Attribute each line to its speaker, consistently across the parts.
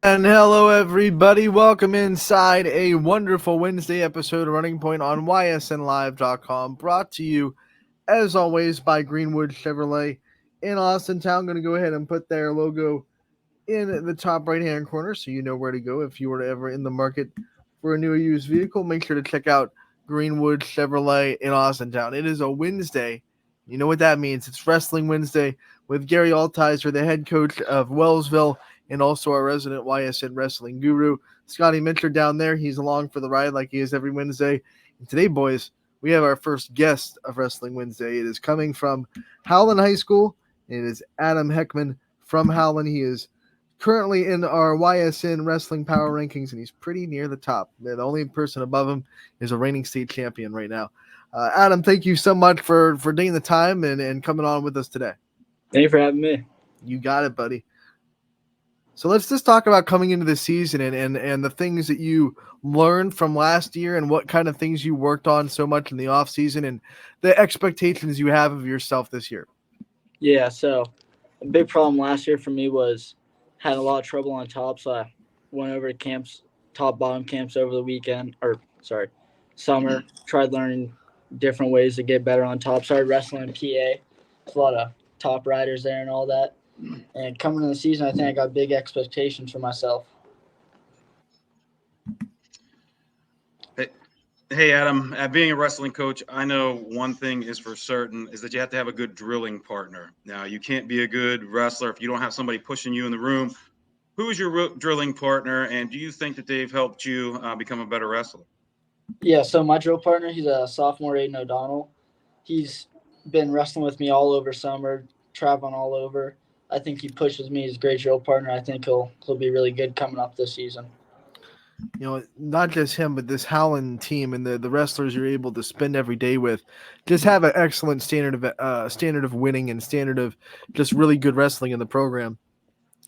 Speaker 1: And hello, everybody. Welcome inside a wonderful Wednesday episode of Running Point on ysnlive.com. Brought to you, as always, by Greenwood Chevrolet in Austin Town. Going to go ahead and put their logo in the top right-hand corner so you know where to go if you were ever in the market for a new or used vehicle. Make sure to check out Greenwood Chevrolet in Austin Town. It is a Wednesday. You know what that means. It's Wrestling Wednesday with Gary Althiser, the head coach of Wellsville, and also our resident YSN wrestling guru, Scotty Minter, down there. He's along for the ride like he is every Wednesday. And today, boys, we have our first guest of Wrestling Wednesday. It is coming from Howland High School. It is Adam Heckman from Howland. He is currently in our YSN wrestling power rankings, and he's pretty near the top. The only person above him is a reigning state champion right now. Adam, thank you so much for taking the time and coming on with us today.
Speaker 2: Thank you for having me.
Speaker 1: You got it, buddy. So let's just talk about coming into the season and the things that you learned from last year and what kind of things you worked on so much in the off season and the expectations you have of yourself this year.
Speaker 2: Yeah, so a big problem last year for me was had a lot of trouble on top, so I went over to camps, top bottom camps over the summer, tried learning different ways to get better on top. Started wrestling in PA. There's a lot of top riders there and all that. And coming into the season, I think I got big expectations for myself.
Speaker 3: Hey, Adam, being a wrestling coach, I know one thing is for certain is that you have to have a good drilling partner. Now, you can't be a good wrestler if you don't have somebody pushing you in the room. Who is your drilling partner, and do you think that they've helped you become a better wrestler?
Speaker 2: Yeah, so my drill partner, he's a sophomore, Aiden O'Donnell. He's been wrestling with me all over summer, traveling all over. I think he pushes me. He's a great drill partner. I think he'll be really good coming up this season.
Speaker 1: You know, not just him, but this Howland team and the wrestlers you're able to spend every day with just have an excellent standard of winning and standard of just really good wrestling in the program.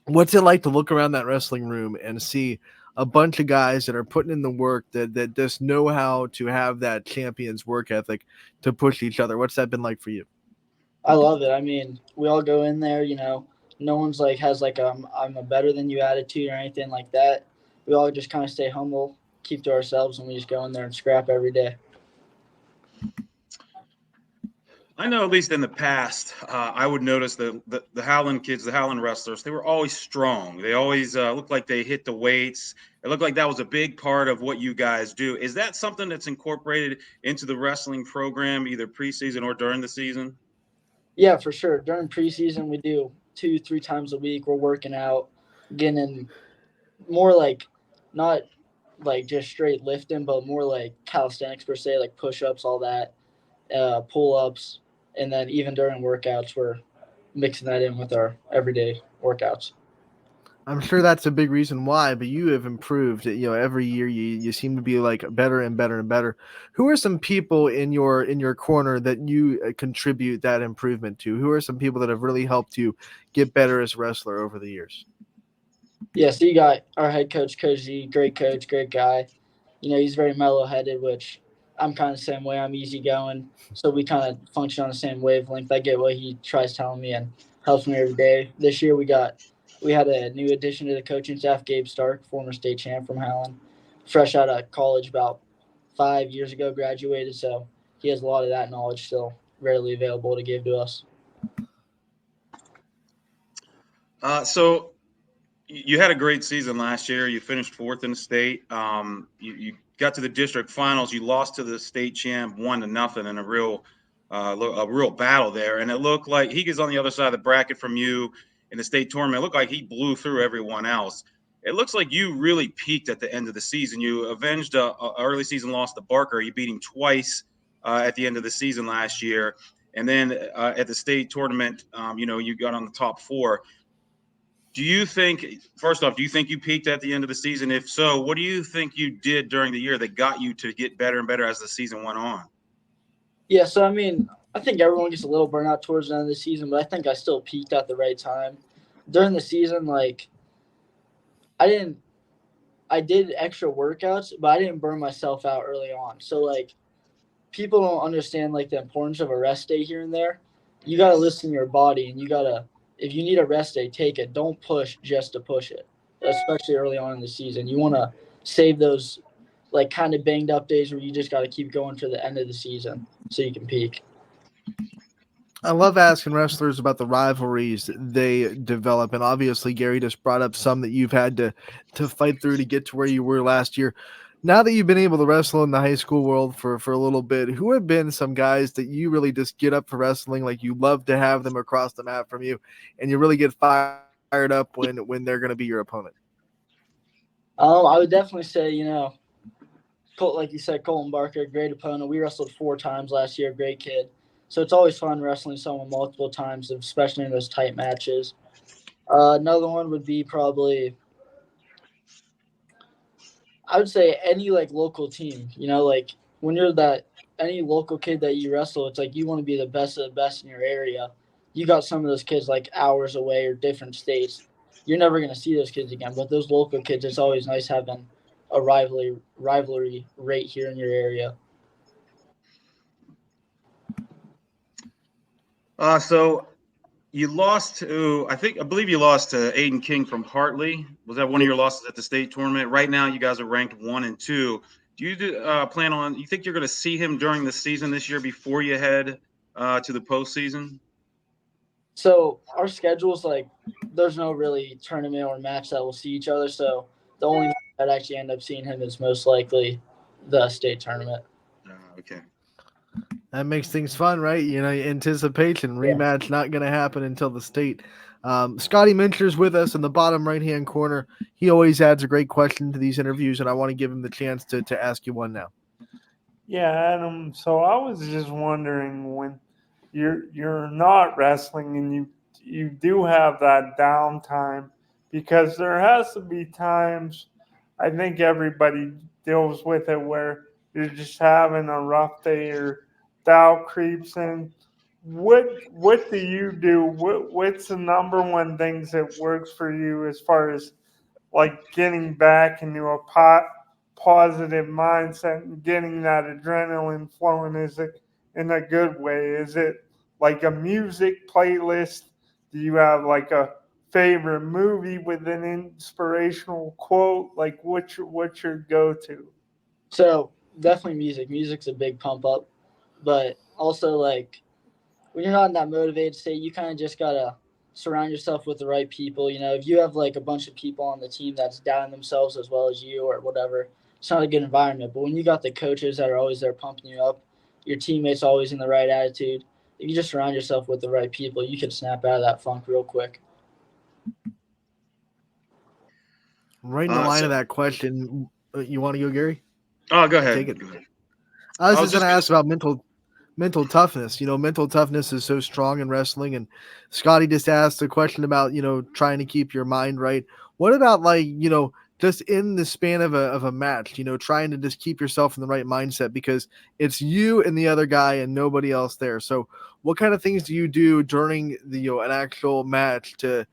Speaker 1: What's it like to look around that wrestling room and see a bunch of guys that are putting in the work that just know how to have that champion's work ethic to push each other? What's that been like for you?
Speaker 2: I love it. I mean, we all go in there, no one's has I'm a better than you attitude or anything like that. We all just kind of stay humble, keep to ourselves, and we just go in there and scrap every day.
Speaker 3: I know, at least in the past, I would notice the Howland kids, the Howland wrestlers, they were always strong. They always looked like they hit the weights. It looked like that was a big part of what you guys do. Is that something that's incorporated into the wrestling program, either preseason or during the season?
Speaker 2: Yeah, for sure. During preseason, we do 2-3 times a week. We're working out, getting in more not just straight lifting, but more like calisthenics per se, like push-ups, all that, pull-ups. And then even during workouts, we're mixing that in with our everyday workouts.
Speaker 1: I'm sure that's a big reason why, but you have improved. Every year you seem to be better and better and better. Who are some people in your corner that you contribute that improvement to? Who are some people that have really helped you get better as a wrestler over the years?
Speaker 2: Yeah, so you got our head coach, Coach Z, great coach, great guy. He's very mellow-headed, which I'm kind of the same way. I'm easygoing, so we kind of function on the same wavelength. I get what he tries telling me and helps me every day. This year we had a new addition to the coaching staff, Gabe Stark, former state champ from Howland, fresh out of college about 5 years ago, graduated, so he has a lot of that knowledge still readily available to give to us.
Speaker 3: So you had a great season last year. You finished fourth in the state. You got to the district finals. You lost to the state champ 1-0 in a real battle there. And it looked like he gets on the other side of the bracket from you in the state tournament. It looked like he blew through everyone else. It looks like you really peaked at the end of the season. You avenged a early season loss to Barker. You beat him twice at the end of the season last year. And then at the state tournament, you got on the top 4. Do you think you peaked at the end of the season? If so, what do you think you did during the year that got you to get better and better as the season went on?
Speaker 2: Yeah, so I think everyone gets a little burnout towards the end of the season, but I think I still peaked at the right time. During the season, I did extra workouts, but I didn't burn myself out early on. So people don't understand the importance of a rest day here and there. You got to listen to your body, and you got to, if you need a rest day, take it. Don't push just to push it. especially early on in the season. You want to save those like kind of banged up days where you just got to keep going to the end of the season so you can peak.
Speaker 1: I love asking wrestlers about the rivalries they develop, and obviously Gary just brought up some that you've had to fight through to get to where you were last year. Now that you've been able to wrestle in the high school world for a little bit, who have been some guys that you really just get up for wrestling, like you love to have them across the map from you, and you really get fired up when they're going to be your opponent?
Speaker 2: I would definitely say, Colt, like you said, Colton Barker, great opponent. We wrestled 4 times last year, great kid. So it's always fun wrestling someone multiple times, especially in those tight matches. Another one would be probably, I would say any like local team. Like when you're that any local kid that you wrestle, it's like you want to be the best of the best in your area. You got some of those kids like hours away or different states. You're never gonna see those kids again. But those local kids, it's always nice having a rivalry right here in your area.
Speaker 3: So you lost to, I believe you lost to Aiden King from Hartley. Was that one of your losses at the state tournament? Right now, you guys are ranked 1 and 2. Do you plan on? You think you're going to see him during the season this year before you head to the postseason?
Speaker 2: So our schedule's like there's no really tournament or match that will see each other. So the only match I'd actually end up seeing him is most likely the state tournament.
Speaker 3: Okay.
Speaker 1: That makes things fun, right? Anticipation. Rematch not going to happen until the state. Scotty Mincher's with us in the bottom right-hand corner. He always adds a great question to these interviews, and I want to give him the chance to ask you one now.
Speaker 4: Yeah, Adam. So I was just wondering, when you're not wrestling and you do have that downtime, because there has to be times, I think everybody deals with it, where you're just having a rough day or doubt creeps in. What do you do? What's the number one things that works for you as far as like getting back into a positive mindset and getting that adrenaline flowing? Is it in a good way? Is it like a music playlist? Do you have like a favorite movie with an inspirational quote? Like what's your go to?
Speaker 2: So definitely music. Music's a big pump up, but also like when you're not in that motivated state, you kind of just gotta surround yourself with the right people. If you have like a bunch of people on the team that's doubting themselves as well as you or whatever, it's not a good environment. But when you got the coaches that are always there pumping you up, your teammates always in the right attitude, if you just surround yourself with the right people, you can snap out of that funk real quick.
Speaker 1: Right in the line of that question, you want to go, Gary?
Speaker 3: Oh, go ahead.
Speaker 1: Take it.
Speaker 3: Go ahead.
Speaker 1: I was just going to ask about mental toughness. Mental toughness is so strong in wrestling, and Scotty just asked a question about trying to keep your mind right. What about like just in the span of a match, trying to just keep yourself in the right mindset, because it's you and the other guy and nobody else there. So what kind of things do you do during the an actual match to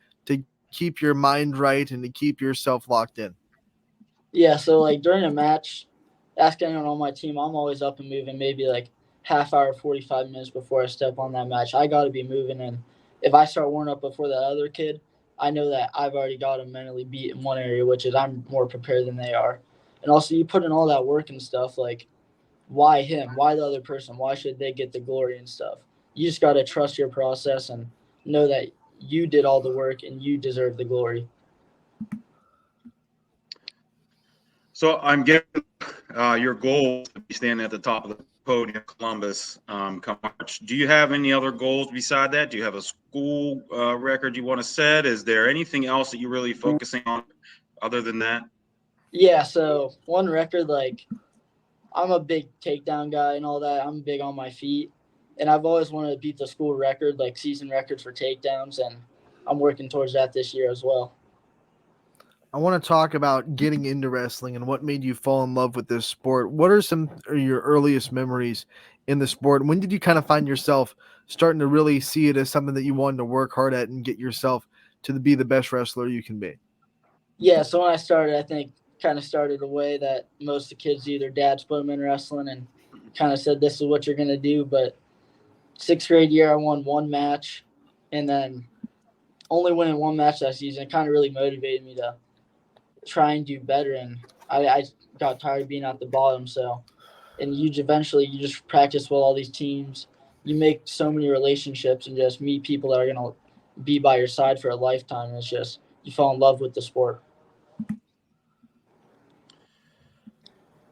Speaker 1: keep your mind right and to keep yourself locked in?
Speaker 2: Yeah, so like during a match, ask anyone on my team, I'm always up and moving maybe like half hour, 45 minutes before I step on that match. I got to be moving. And if I start warming up before that other kid, I know that I've already got him mentally beat in one area, which is I'm more prepared than they are. And also, you put in all that work and stuff, like why him? Why the other person? Why should they get the glory and stuff? You just got to trust your process and know that you did all the work and you deserve the glory.
Speaker 3: So I'm getting your goal to be standing at the top of the podium in Columbus come March. Do you have any other goals beside that? Do you have a school record you want to set? Is there anything else that you're really focusing on other than that?
Speaker 2: Yeah, so one record, like I'm a big takedown guy and all that. I'm big on my feet. And I've always wanted to beat the school record, like season records for takedowns. And I'm working towards that this year as well.
Speaker 1: I want to talk about getting into wrestling and what made you fall in love with this sport. What are some of your earliest memories in the sport? When did you kind of find yourself starting to really see it as something that you wanted to work hard at and get yourself to be the best wrestler you can be?
Speaker 2: Yeah, so when I started, I think kind of started a way that most of the kids do. Their dads put them in wrestling and kind of said, this is what you're going to do. But 6th grade year, I won one match. And then only winning one match that season kind of really motivated me to try and do better. And I got tired of being at the bottom. So, and eventually you just practice with all these teams. You make so many relationships and just meet people that are gonna be by your side for a lifetime. It's just you fall in love with the sport.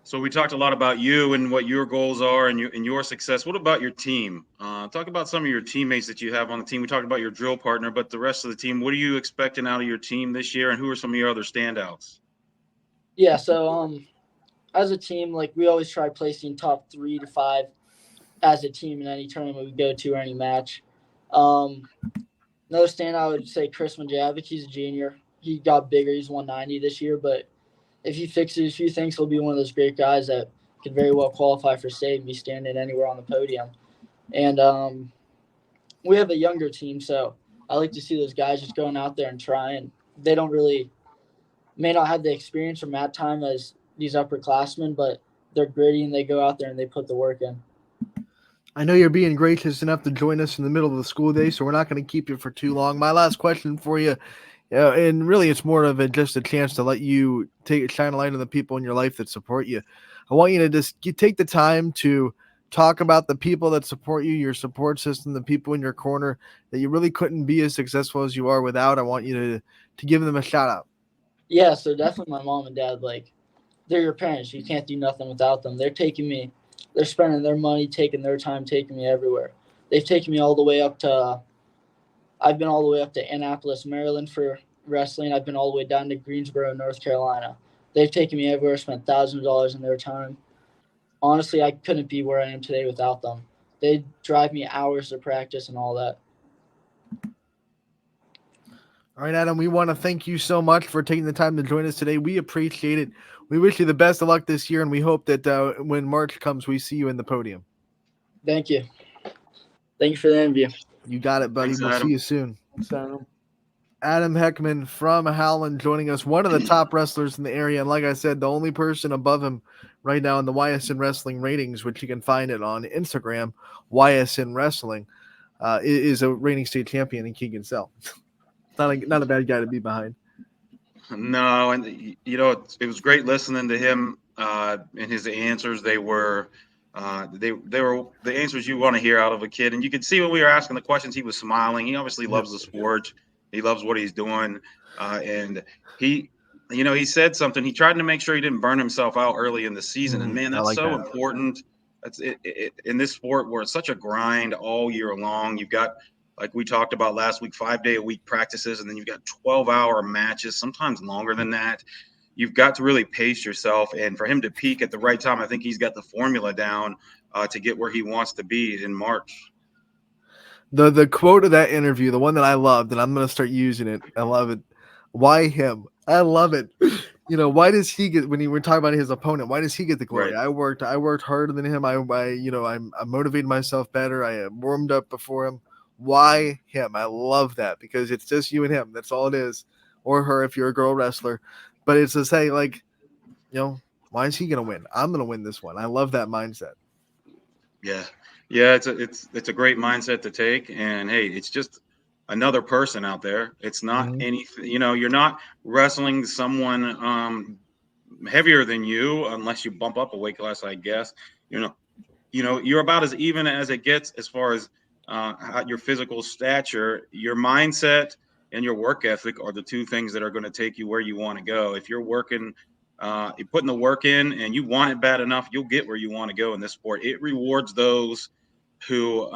Speaker 3: So we talked a lot about you and what your goals are and your success. What about your team? Talk about some of your teammates that you have on the team. We talked about your drill partner, but the rest of the team. What are you expecting out of your team this year, and who are some of your other standouts?
Speaker 2: Yeah. So as a team, like we always try placing top 3 to 5 as a team in any tournament we go to or any match. Um, Another standout, I would say Chris Majavic. He's a junior. He got bigger. He's 190 this year, but if he fixes a few things, he'll be one of those great guys that could very well qualify for state and be standing anywhere on the podium. And we have a younger team, so I like to see those guys just going out there and trying. They don't really may not have the experience or mat time as these upperclassmen, but they're gritty and they go out there and they put the work in.
Speaker 1: I know you're being gracious enough to join us in the middle of the school day, so we're not going to keep you for too long. My last question for you, and really it's more of just a chance to let you shine a light on the people in your life that support you. I want you to just take the time to talk about the people that support you, your support system, the people in your corner that you really couldn't be as successful as you are without. I want you to give them a shout out.
Speaker 2: Yeah, so definitely my mom and dad, like, they're your parents. You can't do nothing without them. They're spending their money, taking their time, taking me everywhere. They've taken me all the way up to, I've been all the way up to Annapolis, Maryland for wrestling. I've been all the way down to Greensboro, North Carolina. They've taken me everywhere, spent thousands of dollars in their time. Honestly, I couldn't be where I am today without them. They drive me hours to practice and all that.
Speaker 1: All right, Adam, we want to thank you so much for taking the time to join us today. We appreciate it. We wish you the best of luck this year, and we hope that when March comes, we see you in the podium.
Speaker 2: Thank you. Thank you for the interview.
Speaker 1: You got it, buddy.
Speaker 3: Thanks,
Speaker 1: We'll
Speaker 3: Adam.
Speaker 1: see you soon.
Speaker 4: So,
Speaker 1: Adam Heckman from Howland joining us, one of the top wrestlers in the area. And like I said, the only person above him right now in the YSN Wrestling ratings, which you can find it on Instagram, YSN Wrestling, is a reigning state champion in Keegan Cell. Not a bad guy to be behind.
Speaker 3: No, and it was great listening to him and his answers. They were they were the answers you want to hear out of a kid. And you could see when we were asking the questions, he was smiling. He obviously loves the sport. He loves what he's doing, and he said something. He tried to make sure he didn't burn himself out early in the season. And man, that's so important. That's it in this sport where it's such a grind all year long. You've got, like we talked about last week, 5-day-a-week practices, and then you've got 12-hour matches, sometimes longer than that. You've got to really pace yourself, and for him to peak at the right time, I think he's got the formula down to get where he wants to be in March.
Speaker 1: The quote of that interview, the one that I loved, and I'm going to start using it. I love it. Why him? I love it. Why does he get, when we're talking about his opponent, why does he get the glory?
Speaker 3: Right.
Speaker 1: I worked harder than him. I motivated myself better. I warmed up before him. Why him? I love that because it's just you and him. That's all it is. Or her if you're a girl wrestler. But it's to say, like, why is he going to win? I'm going to win this one. I love that mindset.
Speaker 3: Yeah. Yeah, it's a great mindset to take. And hey, it's just another person out there. It's not anything, you're not wrestling someone heavier than you unless you bump up a weight class, I guess. You're about as even as it gets as far as your physical stature. Your mindset and your work ethic are the two things that are going to take you where you want to go. If you're working, you're putting the work in and you want it bad enough, you'll get where you want to go in this sport. It rewards those who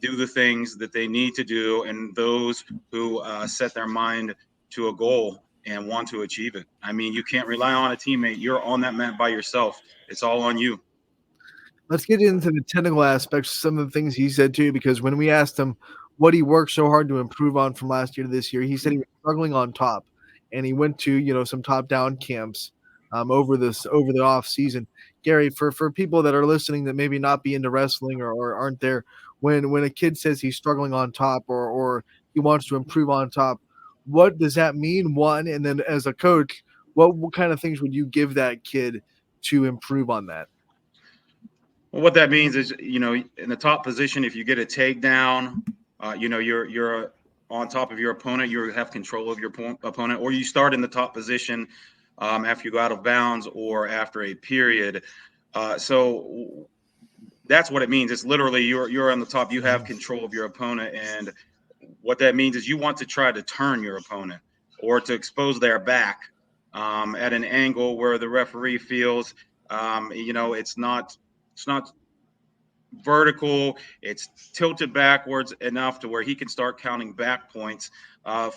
Speaker 3: do the things that they need to do and those who set their mind to a goal and want to achieve it. I mean, you can't rely on a teammate. You're on that mat by yourself. It's all on you.
Speaker 1: Let's get into the technical aspects, some of the things he said too, because when we asked him what he worked so hard to improve on from last year to this year, he said he was struggling on top, and he went to some top down camps over the off season. Gary, for people that are listening that maybe not be into wrestling or aren't there, when a kid says he's struggling on top or he wants to improve on top, what does that mean? One, and then as a coach, what kind of things would you give that kid to improve on that?
Speaker 3: Well, what that means is, in the top position, if you get a takedown, you're on top of your opponent. You have control of your opponent, or you start in the top position. after you go out of bounds or after a period. So that's what it means. It's literally you're on the top. You have control of your opponent, and what that means is you want to try to turn your opponent or to expose their back at an angle where the referee feels, it's not vertical. It's tilted backwards enough to where he can start counting back points.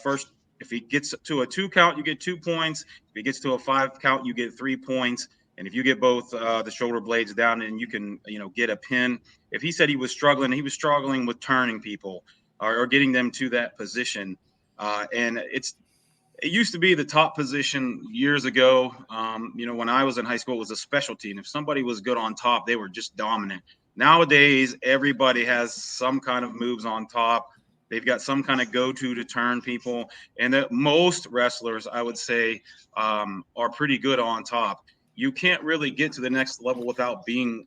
Speaker 3: First, if he gets to a 2 count, you get 2 points. If he gets to a 5 count, you get 3 points. And if you get both the shoulder blades down, and you can, get a pin. If he said he was struggling with turning people or getting them to that position. And it used to be the top position years ago. When I was in high school, it was a specialty. And if somebody was good on top, they were just dominant. Nowadays, everybody has some kind of moves on top. They've got some kind of go-to to turn people. And that most wrestlers, I would say, are pretty good on top. You can't really get to the next level without being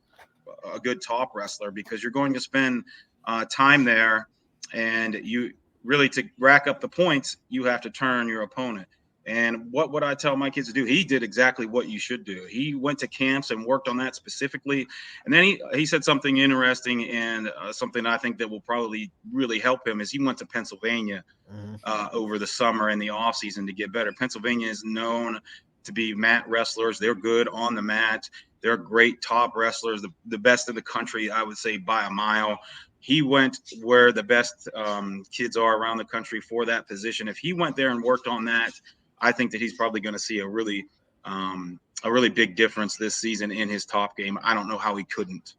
Speaker 3: a good top wrestler, because you're going to spend time there, and you really, to rack up the points, you have to turn your opponent. And what would I tell my kids to do? He did exactly what you should do. He went to camps and worked on that specifically. And then he said something interesting, and something I think that will probably really help him is he went to Pennsylvania over the summer and the off season to get better. Pennsylvania is known to be mat wrestlers. They're good on the mat. They're great top wrestlers, the best in the country, I would say, by a mile. He went where the best kids are around the country for that position. If he went there and worked on that, I think that he's probably going to see a really big difference this season in his top game. I don't know how he couldn't.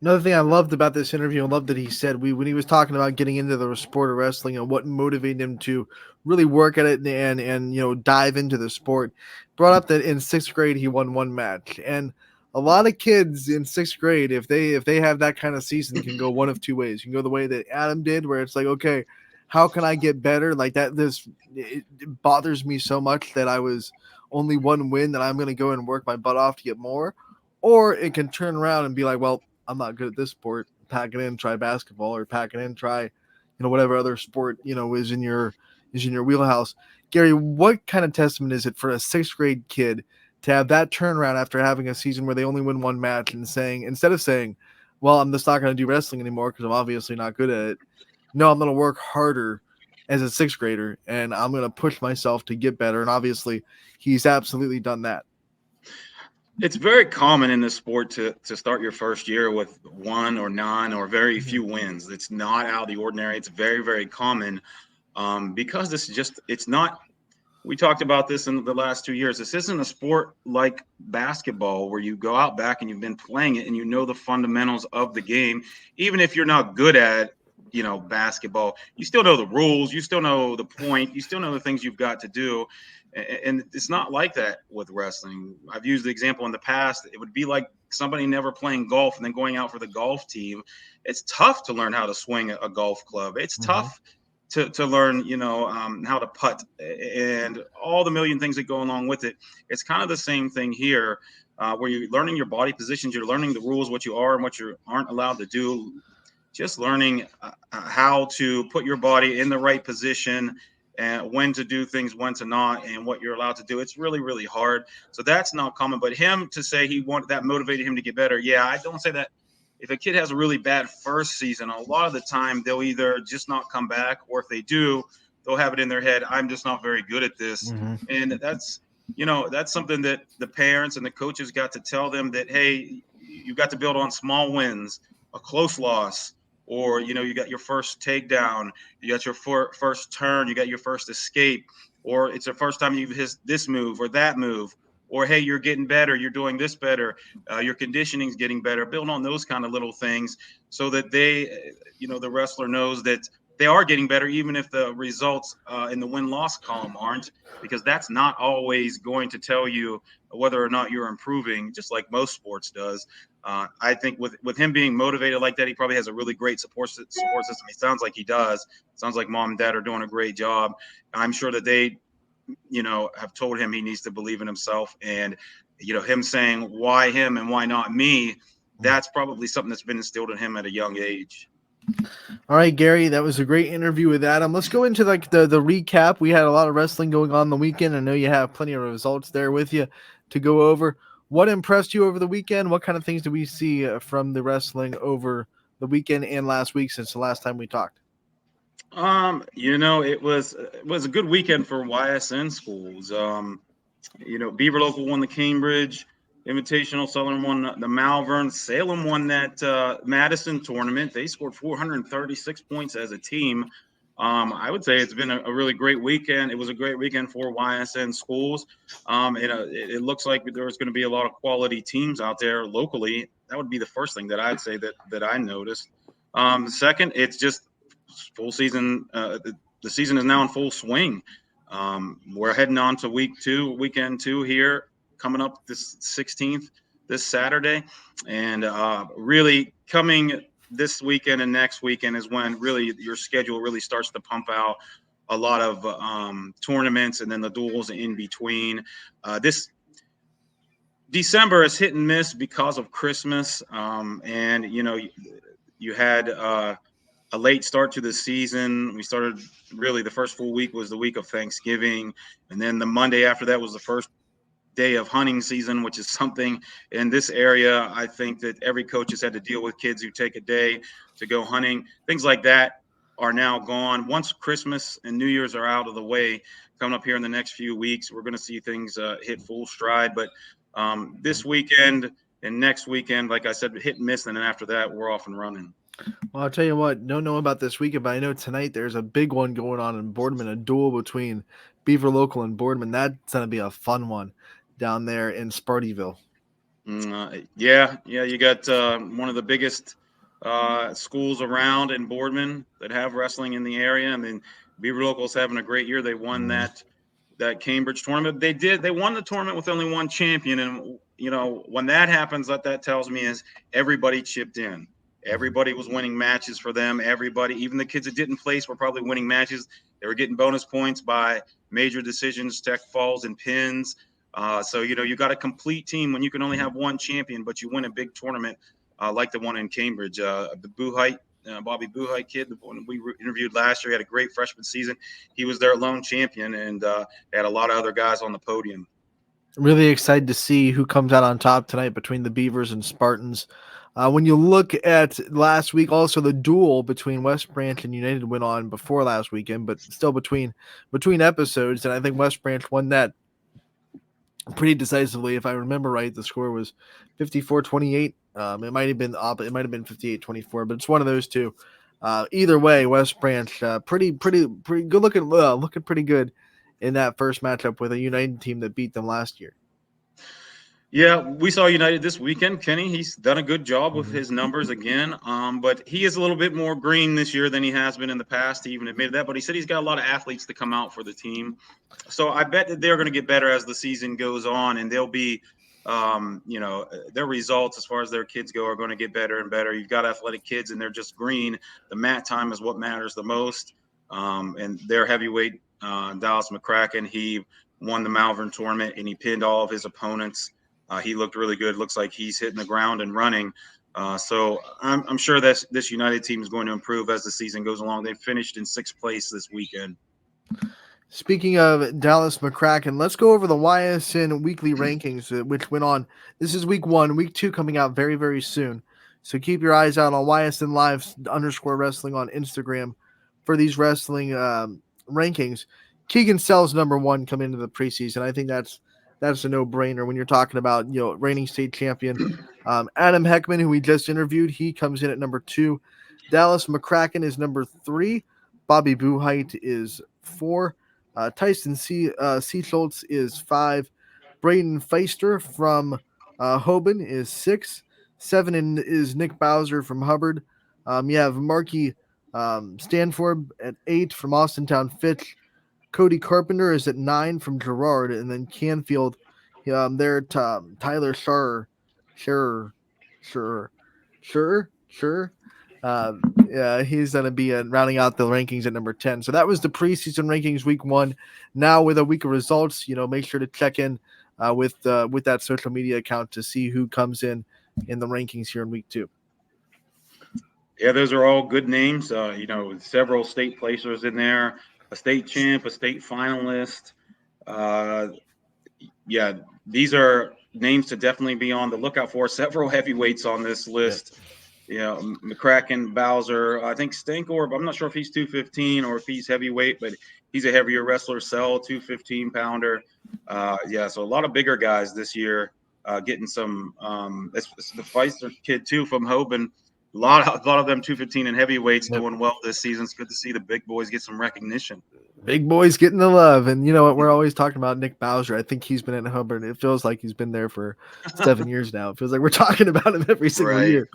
Speaker 1: Another thing I loved about this interview, I loved that he said when he was talking about getting into the sport of wrestling and what motivated him to really work at it and dive into the sport, brought up that in 6th grade he won 1 match. And a lot of kids in 6th grade, if they have that kind of season, can go one of 2 ways. You can go the way that Adam did, where it's like, okay, how can I get better? Like that, it bothers me so much that I was only 1 win that I'm going to go and work my butt off to get more. Or it can turn around and be like, well, I'm not good at this sport. Pack it in, try basketball, or pack it in, try, whatever other sport, is in your wheelhouse. Gary, what kind of testament is it for a 6th grade kid to have that turnaround after having a season where they only win 1 match and saying, instead of saying, well, I'm just not going to do wrestling anymore because I'm obviously not good at it. No, I'm going to work harder as a 6th grader, and I'm going to push myself to get better. And obviously he's absolutely done that.
Speaker 3: It's very common in this sport to start your first year with 1 or none or very few wins. It's not out of the ordinary. It's very, very common because it's not. We talked about this in the last 2 years. This isn't a sport like basketball where you go out back and you've been playing it and you know the fundamentals of the game. Even if you're not good at, basketball, you still know the rules. You still know the point. You still know the things you've got to do. And it's not like that with wrestling. I've used the example in the past. It would be like somebody never playing golf and then going out for the golf team. It's tough to learn how to swing a golf club. It's tough to learn, how to putt and all the million things that go along with it. It's kind of the same thing here, where you're learning your body positions. You're learning the rules, what you are and what you aren't allowed to do. Just learning how to put your body in the right position and when to do things, when to not, and what you're allowed to do. It's really, really hard. So that's not common. But him to say that motivated him to get better. Yeah, I don't say that. If a kid has a really bad first season, a lot of the time they'll either just not come back, or if they do, they'll have it in their head, I'm just not very good at this. And that's something that the parents and the coaches got to tell them that, hey, you got to build on small wins, a close loss, or, you got your first takedown, you got your first turn, you got your first escape, or it's the first time you've hit this move or that move, or, hey, you're getting better, you're doing this better, your conditioning's getting better. Build on those kind of little things so that they, the wrestler knows that they are getting better, even if the results in the win-loss column aren't, because that's not always going to tell you whether or not you're improving, just like most sports does. I think with him being motivated like that, he probably has a really great support system. He sounds like he does. It sounds like mom and dad are doing a great job. I'm sure that they, have told him he needs to believe in himself. And, him saying why him and why not me, that's probably something that's been instilled in him at a young age.
Speaker 1: All right, Gary, that was a great interview with Adam. Let's go into like the recap. We had a lot of wrestling going on the weekend. I know you have plenty of results there with you to go over. What impressed you over the weekend? What kind of things did we see from the wrestling over the weekend and last week since the last time we talked?
Speaker 3: It was a good weekend for YSN schools. Beaver Local won the Cambridge Invitational. Southern won the Malvern. Salem won that Madison tournament. They scored 436 points as a team. I would say it's been a really great weekend. It was a great weekend for YSN schools. It looks like there's going to be a lot of quality teams out there locally. That would be the first thing that I'd say that I noticed. Second, it's just full season. The season is now in full swing. We're heading on to weekend two here, coming up this 16th, this Saturday. And really coming this weekend and next weekend is when really your schedule really starts to pump out a lot of tournaments and then the duels in between. This December is hit and miss because of Christmas. You had a late start to the season. We started really the first full week was the week of Thanksgiving. And then the Monday after that was the first day of hunting season, which is something in this area. I think that every coach has had to deal with kids who take a day to go hunting. Things like that are now gone. Once Christmas and New Year's are out of the way, coming up here in the next few weeks, we're going to see things hit full stride. But this weekend and next weekend, like I said, hit and miss. And then after that, we're off and running.
Speaker 1: Well, I'll tell you what, don't know about this weekend, but I know tonight there's a big one going on in Boardman, a duel between Beaver Local and Boardman. That's going to be a fun one down there in Spartyville.
Speaker 3: Yeah, you got one of the biggest schools around in Boardman that have wrestling in the area. I mean, Beaver Local's having a great year. They won that Cambridge tournament. They won the tournament with only one champion. And, when that happens, what that tells me is everybody chipped in. Everybody was winning matches for them. Everybody, even the kids that didn't place, were probably winning matches. They were getting bonus points by major decisions, tech falls, and pins. So you got a complete team when you can only have one champion, but you win a big tournament like the one in Cambridge. The Bobby Buhite kid, the one we interviewed last year, had a great freshman season. He was their lone champion, and had a lot of other guys on the podium.
Speaker 1: Really excited to see who comes out on top tonight between the Beavers and Spartans. When you look at last week, also the duel between West Branch and United went on before last weekend, but still between episodes, and I think West Branch won that pretty decisively. If I remember right, the score was 54-28. It might have been 58-24, but it's one of those two. Either way, West Branch pretty good looking pretty good in that first matchup with a United team that beat them last year.
Speaker 3: Yeah, we saw United this weekend. Kenny, he's done a good job with his numbers again. But he is a little bit more green this year than he has been in the past. He even admitted that. But he said he's got a lot of athletes to come out for the team. So I bet that they're going to get better as the season goes on, and they'll be, their results as far as their kids go are going to get better and better. You've got athletic kids, and they're just green. The mat time is what matters the most. And their heavyweight, Dallas McCracken, he won the Malvern tournament, and he pinned all of his opponents. He looked really good. Looks like he's hitting the ground and running. So I'm sure that this United team is going to improve as the season goes along. They finished in 6th place this weekend.
Speaker 1: Speaking of Dallas McCracken, let's go over the YSN weekly rankings, which went on. This is week 1. Week 2 coming out very, very soon. So keep your eyes out on YSN Live _wrestling on Instagram for these wrestling rankings. Keegan Sell's number 1 coming into the preseason. I think that's a no-brainer when you're talking about, reigning state champion. Adam Heckman, who we just interviewed, he comes in at number 2. Dallas McCracken is number 3. Bobby Buhite is 4. Tyson C. Schultz is 5. Braden Feister from Hoban is 6. 7 is Nick Bowser from Hubbard. You have Marky Stanford at 8 from Austintown Fitch. Cody Carpenter is at 9 from Girard, and then Canfield, there Tyler Sure. Yeah, he's going to be rounding out the rankings at number 10. So that was the preseason rankings week 1. Now with a week of results, make sure to check in with that social media account to see who comes in the rankings here in week 2.
Speaker 3: Yeah, those are all good names. With several state placers in there, a state champ, a state finalist. Uh, yeah, these are names to definitely be on the lookout for. Several heavyweights on this list. McCracken, Bowser. I think Stankorb. I'm not sure if he's 215 or if he's heavyweight, but he's a heavier wrestler. Cell, 215 pounder. So a lot of bigger guys this year getting some. It's the Pfizer kid too from Hoban. A lot of them 215 and heavyweights doing well this season. It's good to see the big boys get some recognition.
Speaker 1: Big boys getting the love. And you know what? We're always talking about Nick Bowser. I think he's been in Hubbard. It feels like he's been there for 7 years now. It feels like we're talking about him every single year.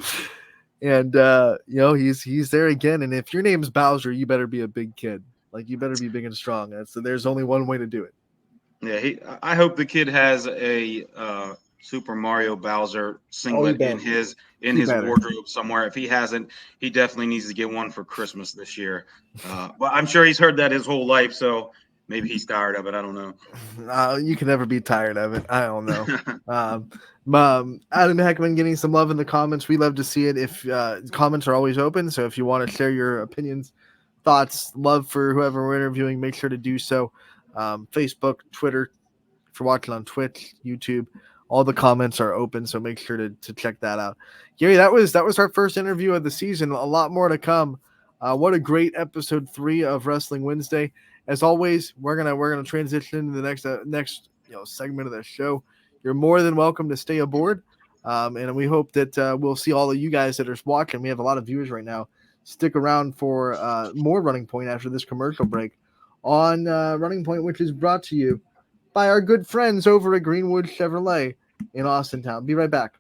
Speaker 1: And he's there again. And if your name's Bowser, you better be a big kid. Like, you better be big and strong. So there's only one way to do it.
Speaker 3: Yeah, I hope the kid has a Super Mario Bowser singlet in his wardrobe somewhere. If he hasn't, he definitely needs to get one for Christmas this year. But I'm sure he's heard that his whole life, so maybe he's tired of it. I don't know.
Speaker 1: You can never be tired of it. I don't know. Adam Heckman getting some love in the comments. We love to see it. If comments are always open, so if you want to share your opinions, thoughts, love for whoever we're interviewing, make sure to do so. Facebook, Twitter, if you're watching on Twitch, YouTube, all the comments are open, so make sure to check that out. Gary, that was our first interview of the season. A lot more to come. What a great episode 3 of Wrestling Wednesday. As always, we're gonna transition into the next segment of the show. You're more than welcome to stay aboard, and we hope that we'll see all of you guys that are watching. We have a lot of viewers right now. Stick around for more Running Point after this commercial break on Running Point, which is brought to you by our good friends over at Greenwood Chevrolet in Austin Town. Be right back.